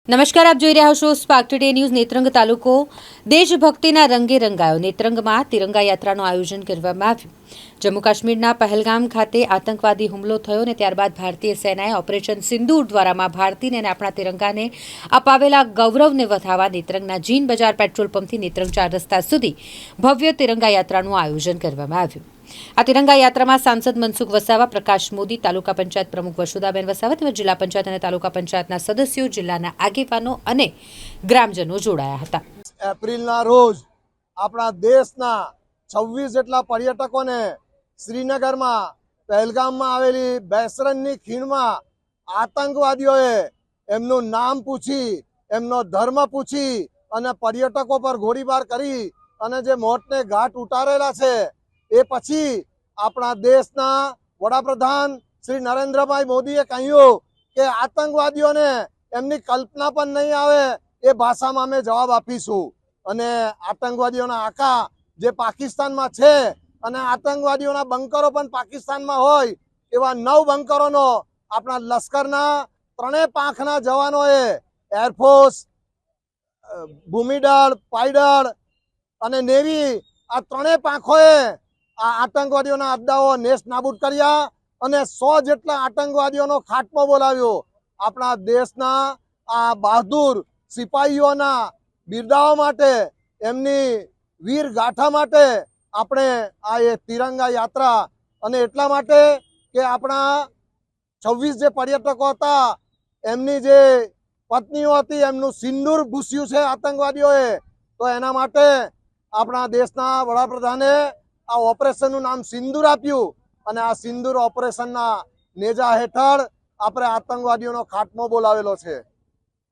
નમસ્કાર, આપ જોઈ રહ્યા છો સ્પાર્ક ટુડે ન્યૂઝ। નેત્રંગ તાલુકો દેશભક્તિના રંગે રંગાયો। નેત્રંગમાં તિરંગા યાત્રાનું આયોજન કરવામાં આવ્યું। જમ્મુ કાશ્મીરના પહેલગામ ખાતે આતંકવાદી હુમલો થયો અને ત્યારબાદ ભારતીય સેનાએ ઓપરેશન સિંદૂર દ્વારા માં ભારતીને અને આપણા તિરંગાને અપાવેલા ગૌરવને વધાવવા નેત્રંગના જીન બજાર પેટ્રોલ પંપથી નેત્રંગ 4 રસ્તા સુધી ભવ્ય તિરંગા યાત્રાનું આયોજન કરવામાં આવ્યું। આ તિરંગા યાત્રામાં સાંસદ મનસુખ વસાવા, પ્રકાશ મોદી, તાલુકા પંચાયત પ્રમુખ વસુધાબેન વસાવા તેમજ જિલ્લા પંચાયત અને તાલુકા પંચાયતના સદસ્યો, જિલ્લાના આગેવાનો અને ગ્રામજનો જોડાયા હતા। એપ્રિલના રોજ આપણા દેશના 26 જેટલા પર્યટકોને શ્રીનગરમાં પહેલગામમાં આવેલી બેસરનની ખીણમાં આતંકવાદીઓએ એમનું નામ પૂછી, એમનો ધર્મ પૂછી અને પર્યટકો પર ગોળીબાર કરી અને જે મોતને ઘાટ ઉતારેલા છે એ પછી આપણા દેશના વડાપ્રધાન શ્રી નરેન્દ્રભાઈ મોદીએ કહ્યું કે આતંકવાદીઓને એમની કલ્પના પણ નહીં આવે એ ભાષામાં અમે જવાબ આપીશું અને આતંકવાદીઓના આકા જે પાકિસ્તાનમાં છે અને આતંકવાદીઓના બંકરો પણ પાકિસ્તાનમાં હોય એવા 9 બંકરોનો આપણા લશ્કરના 3 પાંખના જવાનોએ, એરફોર્સ, ભૂમિદળ, પાયદળ અને નેવી, આ 3 પાંખોએ આ આતંકવાદીઓના અડ્ડાઓ નેસ્ત નાબૂદ કર્યા અને 100 જેટલા આતંકવાદીઓનો ખાત્મો બોલાવ્યો। આપણા દેશના આ બહાદુર સિપાહીઓના બિરદાવવા માટે, એમની વીર ગાથા માટે આપણે આ એ તિરંગા યાત્રા, અને એટલા માટે કે આપણા 26 જે પર્યટકો હતા એમની જે પત્નીઓ હતી એમનું સિંદૂર ભૂસ્યું છે આતંકવાદીઓએ, તો એના માટે આપણા દેશના વડાપ્રધાને આ ઓપરેશનનું નામ સિંદૂર આપ્યું અને આ સિંદૂર ઓપરેશનના નેજા હેઠળ આપણે આતંકવાદીઓનો ખાત્મો બોલાવેલો છે।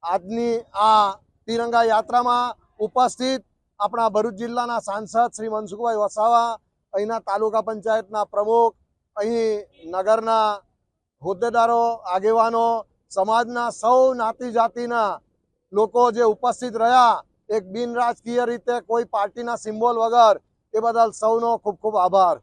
આજની આ તિરંગા યાત્રામાં ઉપસ્થિત આપણા ભરૂચ જિલ્લાના સાંસદ શ્રી મનસુખભાઈ વસાવા, અહીંના તાલુકા પંચાયતના પ્રમુખ, અહીં નગરના હોદ્દેદારો, આગેવાનો, સમાજના સૌ જ્ઞાતિ જાતિના લોકો જે ઉપસ્થિત રહ્યા, એક બિન રાજકીય રીતે કોઈ પાર્ટીના સિમ્બોલ વગર, એ બદલ સૌનો ખૂબ ખૂબ આભાર।